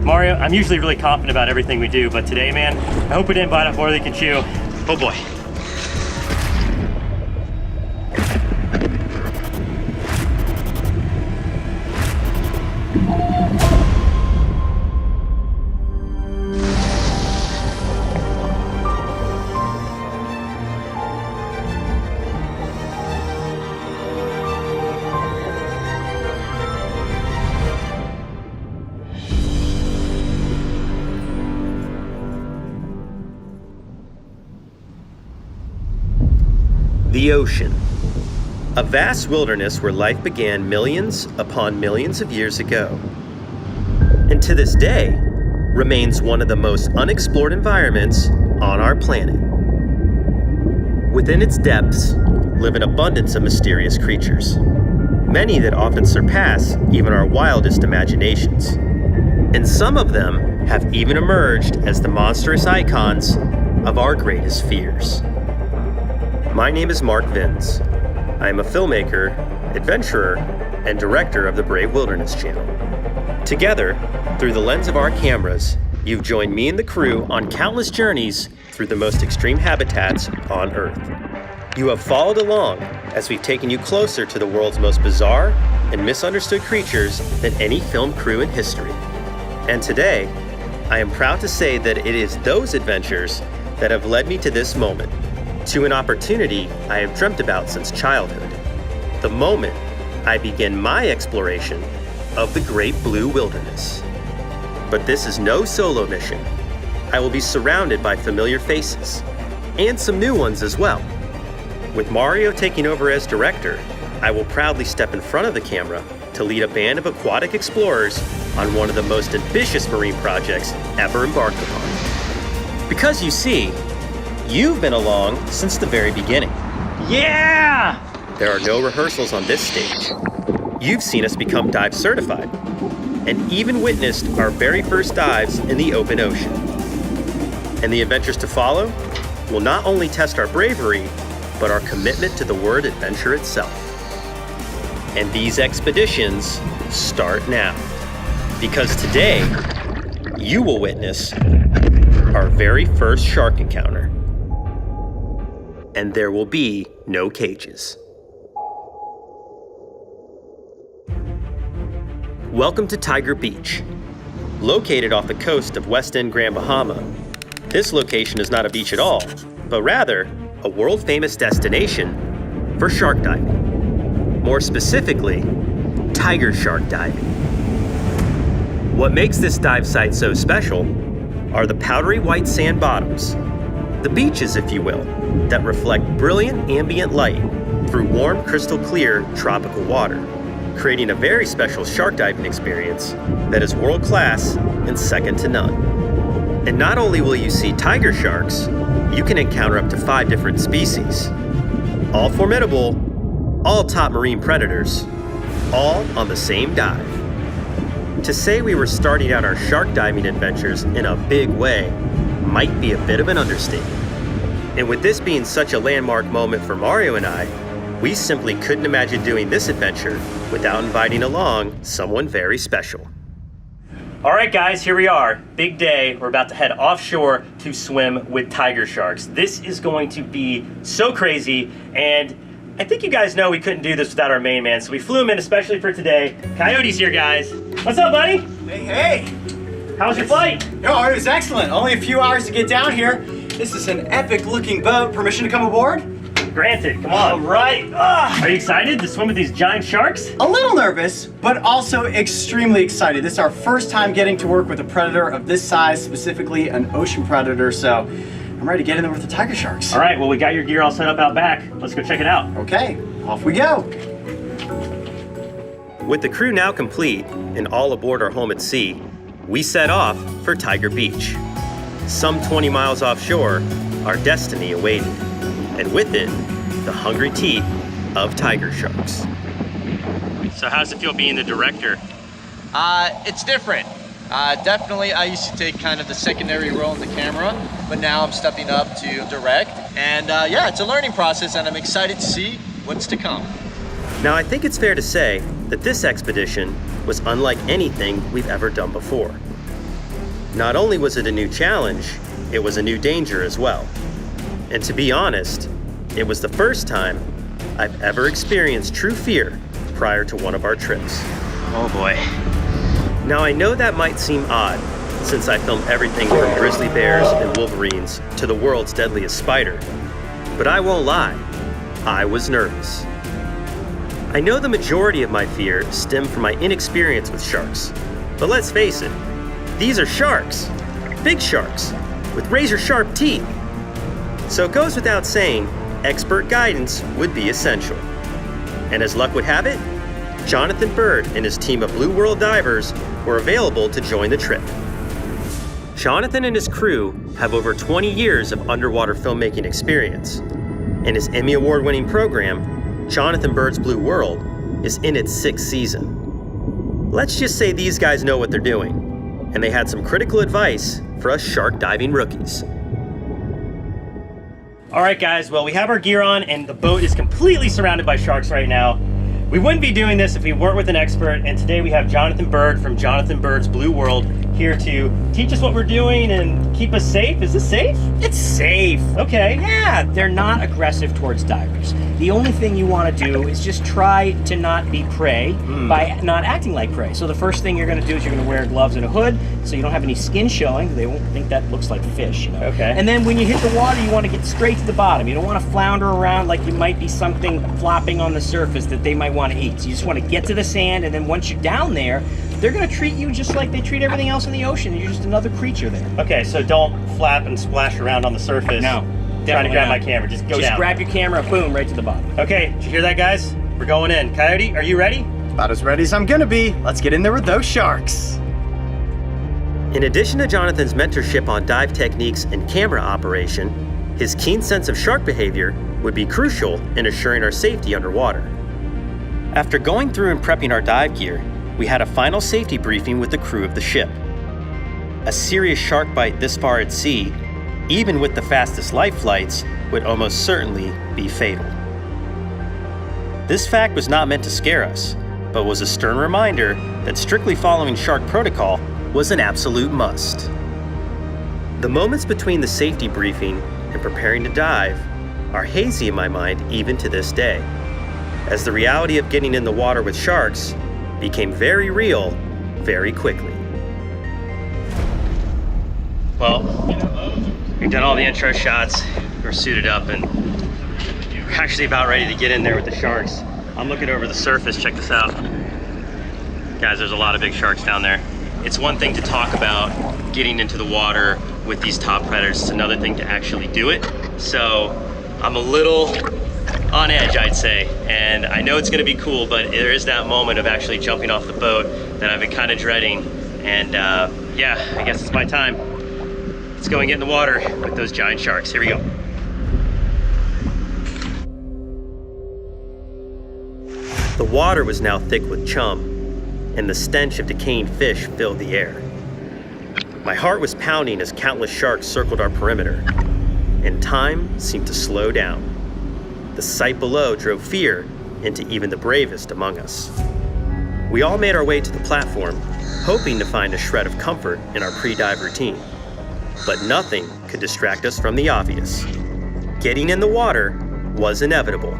Mario, I'm usually really confident about everything we do, but today, man, I hope we didn't bite off more than we can chew. Oh boy. The ocean, a vast wilderness where life began millions upon millions of years ago, and to this day remains one of the most unexplored environments on our planet. Within its depths live an abundance of mysterious creatures, many that often surpass even our wildest imaginations, and some of them have even emerged as the monstrous icons of our greatest fears. My name is Mark Vins. I am a filmmaker, adventurer, and director of the Brave Wilderness Channel. Together, through the lens of our cameras, you've joined me and the crew on countless journeys through the most extreme habitats on Earth. You have followed along as we've taken you closer to the world's most bizarre and misunderstood creatures than any film crew in history. And today, I am proud to say that it is those adventures that have led me to this moment, to an opportunity I have dreamt about since childhood. The moment I begin my exploration of the Great Blue Wilderness. But this is no solo mission. I will be surrounded by familiar faces, and some new ones as well. With Mario taking over as director, I will proudly step in front of the camera to lead a band of aquatic explorers on one of the most ambitious marine projects ever embarked upon. Because you see, you've been along since the very beginning. Yeah! There are no rehearsals on this stage. You've seen us become dive certified, and even witnessed our very first dives in the open ocean. And the adventures to follow will not only test our bravery, but our commitment to the word adventure itself. And these expeditions start now, because today, you will witness our very first shark encounter. And there will be no cages. Welcome to Tiger Beach. Located off the coast of West End Grand Bahama, this location is not a beach at all, but rather a world-famous destination for shark diving. More specifically, tiger shark diving. What makes this dive site so special are the powdery white sand bottoms, the beaches, if you will, that reflect brilliant ambient light through warm, crystal clear tropical water, creating a very special shark diving experience that is world-class and second to none. And not only will you see tiger sharks, you can encounter up to 5 different species, all formidable, all top marine predators, all on the same dive. To say we were starting out our shark diving adventures in a big way might be a bit of an understatement. And with this being such a landmark moment for Mario and I, we simply couldn't imagine doing this adventure without inviting along someone very special. All right, guys, here we are. Big day. We're about to head offshore to swim with tiger sharks. This is going to be so crazy, and I think you guys know we couldn't do this without our main man, so we flew him in especially for today. Coyote's here, guys. What's up, buddy? Hey! How was your flight? Oh, it was excellent. Only a few hours to get down here. This is an epic-looking boat. Permission to come aboard? Granted, come on. All right. Are you excited to swim with these giant sharks? A little nervous, but also extremely excited. This is our first time getting to work with a predator of this size, specifically an ocean predator, so I'm ready to get in there with the tiger sharks. All right, well, we got your gear all set up out back. Let's go check it out. Okay, off we go. With the crew now complete and all aboard our home at sea, we set off for Tiger Beach. Some 20 miles offshore, our destiny awaited, and with it, the hungry teeth of tiger sharks. So how does it feel being the director? It's different. Definitely, I used to take kind of the secondary role in the camera, but now I'm stepping up to direct. And yeah, it's a learning process, and I'm excited to see what's to come. Now, I think it's fair to say that this expedition was unlike anything we've ever done before. Not only was it a new challenge, it was a new danger as well. And to be honest, it was the first time I've ever experienced true fear prior to one of our trips. Oh boy. Now I know that might seem odd, since I film everything from grizzly bears and wolverines to the world's deadliest spider. But I won't lie, I was nervous. I know the majority of my fear stemmed from my inexperience with sharks. But let's face it, these are sharks. Big sharks, with razor-sharp teeth. So it goes without saying, expert guidance would be essential. And as luck would have it, Jonathan Bird and his team of Blue World divers were available to join the trip. Jonathan and his crew have over 20 years of underwater filmmaking experience. And his Emmy Award-winning program, Jonathan Bird's Blue World, is in its 6th season. Let's just say these guys know what they're doing, and they had some critical advice for us shark diving rookies. All right, guys, well, we have our gear on and the boat is completely surrounded by sharks right now. We wouldn't be doing this if we weren't with an expert, and today we have Jonathan Bird from Jonathan Bird's Blue World here to teach us what we're doing and keep us safe. Is this safe? It's safe. Okay. Yeah, they're not aggressive towards divers. The only thing you want to do is just try to not be prey by not acting like prey. So the first thing you're going to do is you're going to wear gloves and a hood so you don't have any skin showing. They won't think that looks like fish, you know. Okay. And then when you hit the water, you want to get straight to the bottom. You don't want to flounder around like you might be something flopping on the surface that they might want to eat. So you just want to get to the sand, and then once you're down there, they're going to treat you just like they treat everything else in the ocean. You're just another creature there. Okay, so don't flap and splash around on the surface. No. Trying to grab not. my camera, just go down. Just grab your camera, boom, right to the bottom. Okay, did you hear that, guys? We're going in. Coyote, are you ready? About as ready as I'm gonna be. Let's get in there with those sharks. In addition to Jonathan's mentorship on dive techniques and camera operation, his keen sense of shark behavior would be crucial in assuring our safety underwater. After going through and prepping our dive gear, we had a final safety briefing with the crew of the ship. A serious shark bite this far at sea, even with the fastest life flights, would almost certainly be fatal. This fact was not meant to scare us, but was a stern reminder that strictly following shark protocol was an absolute must. The moments between the safety briefing and preparing to dive are hazy in my mind even to this day, as the reality of getting in the water with sharks became very real very quickly. Well, we've done all the intro shots. We're suited up and we're actually about ready to get in there with the sharks. I'm looking over the surface. Check this out. Guys, there's a lot of big sharks down there. It's one thing to talk about getting into the water with these top predators. It's another thing to actually do it. So I'm a little on edge, I'd say. And I know it's gonna be cool, but there is that moment of actually jumping off the boat that I've been kind of dreading. And yeah, I guess it's my time. Let's go and get in the water with those giant sharks. Here we go. The water was now thick with chum, and the stench of decaying fish filled the air. My heart was pounding as countless sharks circled our perimeter, and time seemed to slow down. The sight below drove fear into even the bravest among us. We all made our way to the platform, hoping to find a shred of comfort in our pre-dive routine. But nothing could distract us from the obvious. Getting in the water was inevitable,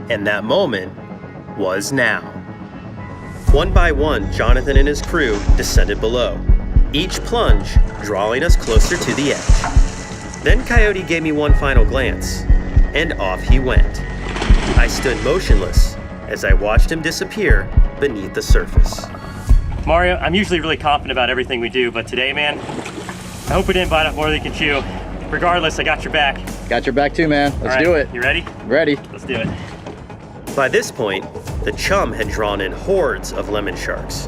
and that moment was now. One by one, Jonathan and his crew descended below, each plunge drawing us closer to the edge. Then Coyote gave me one final glance, and off he went. I stood motionless as I watched him disappear beneath the surface. Mario, I'm usually really confident about everything we do, but today, man, I hope we didn't bite off more than you can chew. Regardless, I got your back. Got your back too, man. Let's All right, do it. You ready? Ready. Let's do it. By this point, the chum had drawn in hordes of lemon sharks.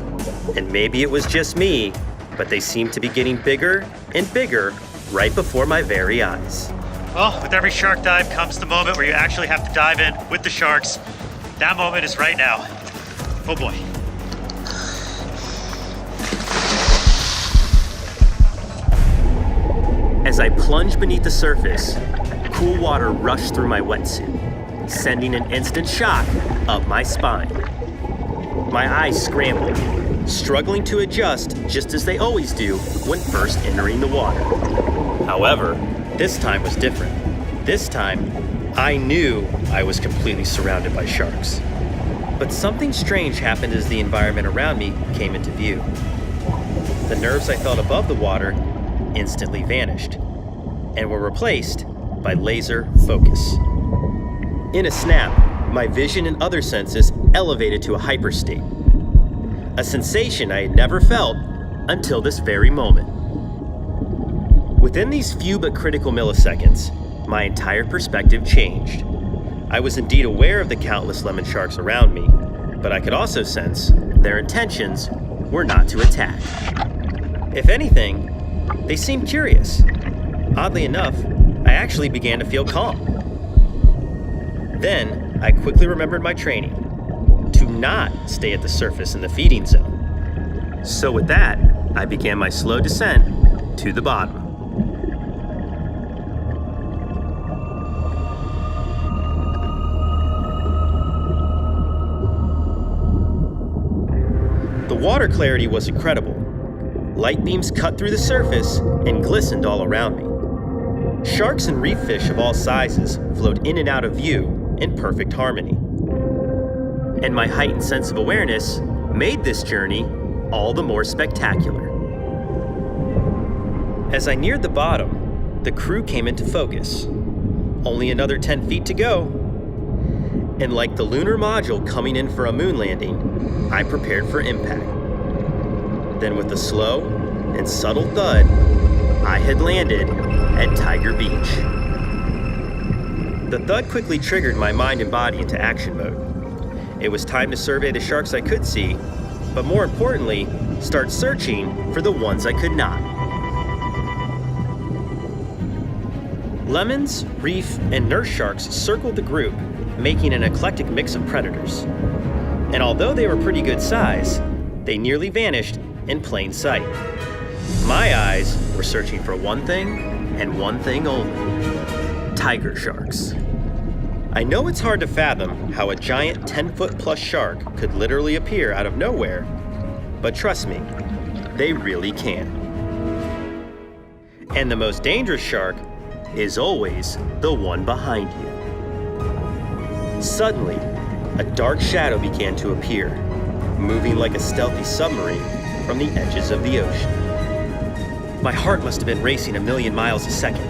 And maybe it was just me, but they seemed to be getting bigger and bigger right before my very eyes. Well, with every shark dive comes the moment where you actually have to dive in with the sharks. That moment is right now. Oh boy. As I plunged beneath the surface, cool water rushed through my wetsuit, sending an instant shock up my spine. My eyes scrambled, struggling to adjust just as they always do when first entering the water. However, this time was different. This time, I knew I was completely surrounded by sharks. But something strange happened as the environment around me came into view. The nerves I felt above the water instantly vanished and were replaced by laser focus. In a snap, my vision and other senses elevated to a hyperstate, a sensation I had never felt until this very moment. Within these few but critical milliseconds, my entire perspective changed. I was indeed aware of the countless lemon sharks around me, but I could also sense their intentions were not to attack. If anything, they seemed curious. Oddly enough, I actually began to feel calm. Then, I quickly remembered my training to not stay at the surface in the feeding zone. So with that, I began my slow descent to the bottom. The water clarity was incredible. Light beams cut through the surface and glistened all around me. Sharks and reef fish of all sizes flowed in and out of view in perfect harmony. And my heightened sense of awareness made this journey all the more spectacular. As I neared the bottom, the crew came into focus. Only another 10 feet to go. And like the lunar module coming in for a moon landing, I prepared for impact. Then with a slow and subtle thud, I had landed at Tiger Beach. The thud quickly triggered my mind and body into action mode. It was time to survey the sharks I could see, but more importantly, start searching for the ones I could not. Lemons, reef, and nurse sharks circled the group, making an eclectic mix of predators. And although they were pretty good size, they nearly vanished in plain sight. My eyes were searching for one thing and one thing only: tiger sharks. I know it's hard to fathom how a giant 10-foot plus shark could literally appear out of nowhere, but trust me, they really can. And the most dangerous shark is always the one behind you. Suddenly, a dark shadow began to appear, moving like a stealthy submarine from the edges of the ocean. My heart must have been racing 1,000,000 miles a second.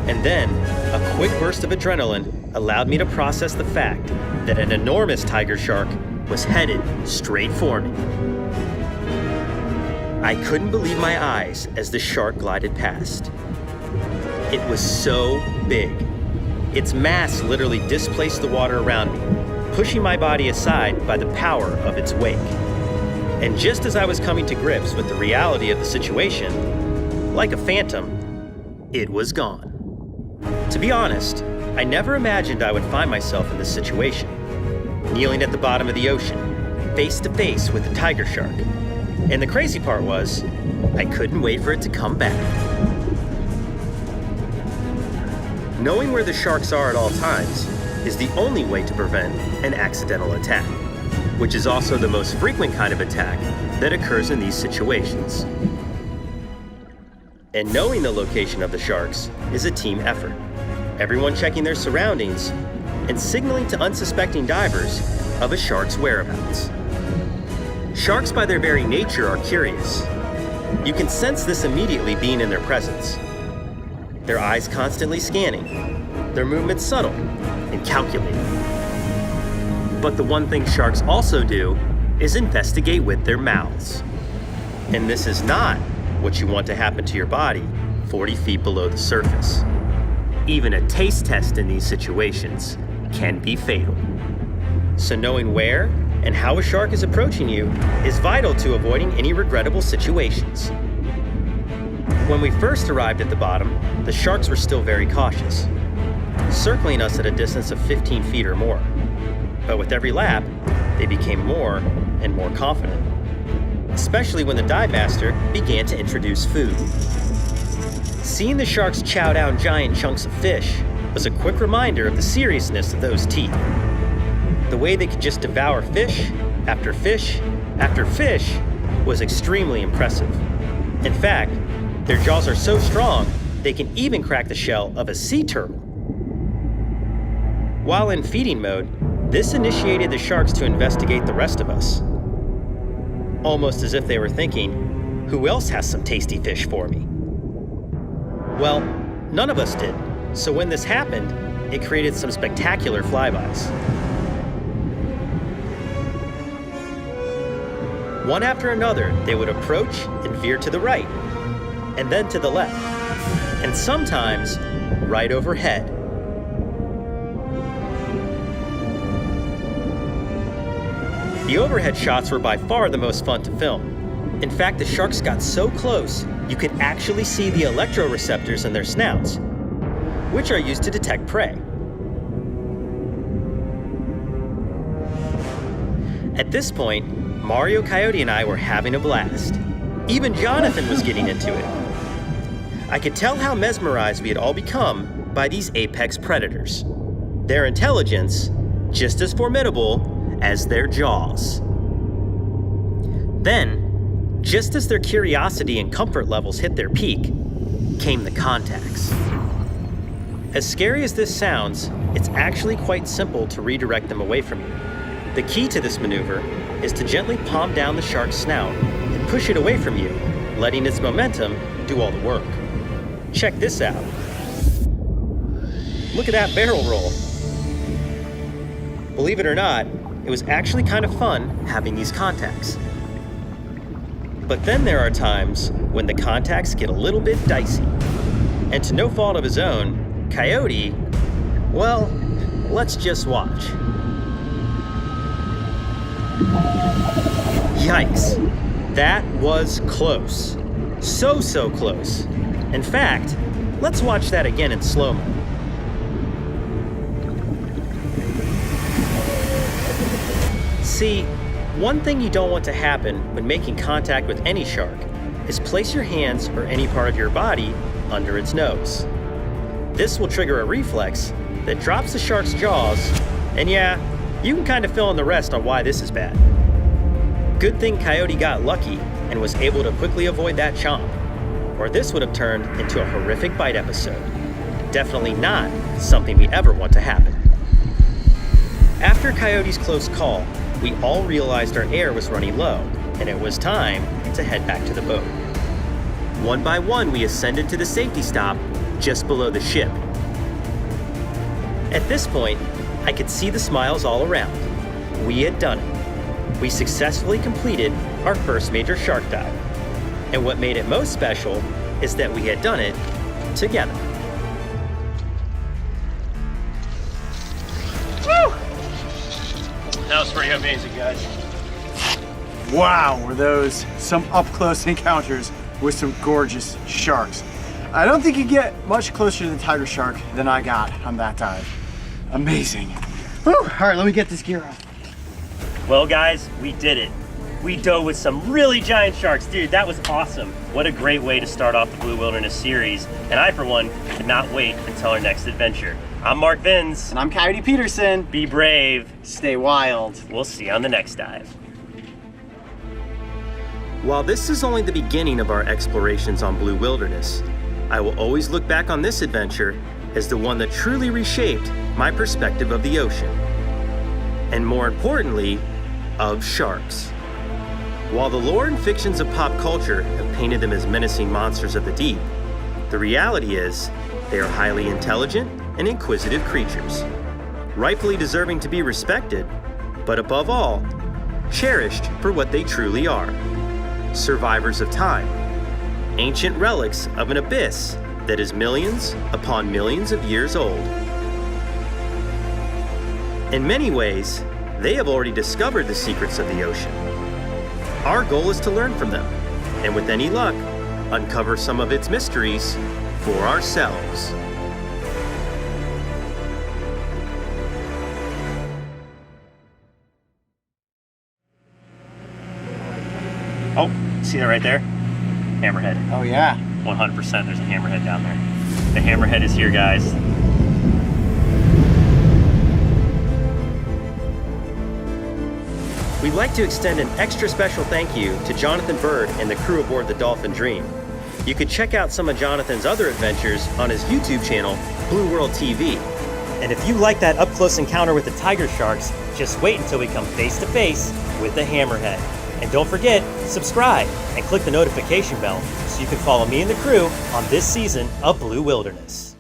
And then, a quick burst of adrenaline allowed me to process the fact that an enormous tiger shark was headed straight for me. I couldn't believe my eyes as the shark glided past. It was so big. Its mass literally displaced the water around me, pushing my body aside by the power of its wake. And just as I was coming to grips with the reality of the situation, like a phantom, it was gone. To be honest, I never imagined I would find myself in this situation, kneeling at the bottom of the ocean, face to face with a tiger shark. And the crazy part was, I couldn't wait for it to come back. Knowing where the sharks are at all times is the only way to prevent an accidental attack, which is also the most frequent kind of attack that occurs in these situations. And knowing the location of the sharks is a team effort. Everyone checking their surroundings and signaling to unsuspecting divers of a shark's whereabouts. Sharks by their very nature are curious. You can sense this immediately being in their presence. Their eyes constantly scanning, their movements subtle and calculated. But the one thing sharks also do is investigate with their mouths. And this is not what you want to happen to your body 40 feet below the surface. Even a taste test in these situations can be fatal. So knowing where and how a shark is approaching you is vital to avoiding any regrettable situations. When we first arrived at the bottom, the sharks were still very cautious, circling us at a distance of 15 feet or more. But with every lap, they became more and more confident, especially when the dive master began to introduce food. Seeing the sharks chow down giant chunks of fish was a quick reminder of the seriousness of those teeth. The way they could just devour fish after fish after fish was extremely impressive. In fact, their jaws are so strong, they can even crack the shell of a sea turtle. While in feeding mode, this initiated the sharks to investigate the rest of us. Almost as if they were thinking, who else has some tasty fish for me? Well, none of us did, so when this happened, it created some spectacular flybys. One after another, they would approach and veer to the right, and then to the left, and sometimes right overhead. The overhead shots were by far the most fun to film. In fact, the sharks got so close, you could actually see the electroreceptors in their snouts, which are used to detect prey. At this point, Mario, Coyote, and I were having a blast. Even Jonathan was getting into it. I could tell how mesmerized we had all become by these apex predators. Their intelligence, just as formidable as their jaws. Then, just as their curiosity and comfort levels hit their peak, came the contacts. As scary as this sounds, it's actually quite simple to redirect them away from you. The key to this maneuver is to gently palm down the shark's snout and push it away from you, letting its momentum do all the work. Check this out. Look at that barrel roll. Believe it or not, it was actually kind of fun having these contacts. But then there are times when the contacts get a little bit dicey. And to no fault of his own, Coyote, well, let's just watch. Yikes, that was close. So close. In fact, let's watch that again in slow-mo. See, one thing you don't want to happen when making contact with any shark is place your hands or any part of your body under its nose. This will trigger a reflex that drops the shark's jaws, and yeah, you can kind of fill in the rest on why this is bad. Good thing Coyote got lucky and was able to quickly avoid that chomp, or this would have turned into a horrific bite episode. Definitely not something we ever want to happen. After Coyote's close call, we all realized our air was running low, and it was time to head back to the boat. One by one, we ascended to the safety stop just below the ship. At this point, I could see the smiles all around. We had done it. We successfully completed our first major shark dive. And what made it most special is that we had done it together. Woo! That was pretty amazing, guys. Wow, were those some up-close encounters with some gorgeous sharks. I don't think you get much closer to the tiger shark than I got on that dive. Amazing. Whew. All right, let me get this gear off. Well, guys, we did it. We dove with some really giant sharks. Dude, that was awesome. What a great way to start off the Blue Wilderness series. And I, for one, cannot wait until our next adventure. I'm Mark Vins. And I'm Coyote Peterson. Be brave. Stay wild. We'll see you on the next dive. While this is only the beginning of our explorations on Blue Wilderness, I will always look back on this adventure as the one that truly reshaped my perspective of the ocean. And more importantly, of sharks. While the lore and fictions of pop culture have painted them as menacing monsters of the deep, the reality is they are highly intelligent and inquisitive creatures, rightfully deserving to be respected, but above all, cherished for what they truly are: survivors of time, ancient relics of an abyss that is millions upon millions of years old. In many ways, they have already discovered the secrets of the ocean. Our goal is to learn from them, and with any luck, uncover some of its mysteries for ourselves. Oh, see that right there? Hammerhead. Oh yeah. 100% there's a hammerhead down there. The hammerhead is here, guys. We'd like to extend an extra special thank you to Jonathan Bird and the crew aboard the Dolphin Dream. You can check out some of Jonathan's other adventures on his YouTube channel, Blue World TV. And if you like that up-close encounter with the tiger sharks, just wait until we come face-to-face with the hammerhead. And don't forget, subscribe and click the notification bell so you can follow me and the crew on this season of Blue Wilderness.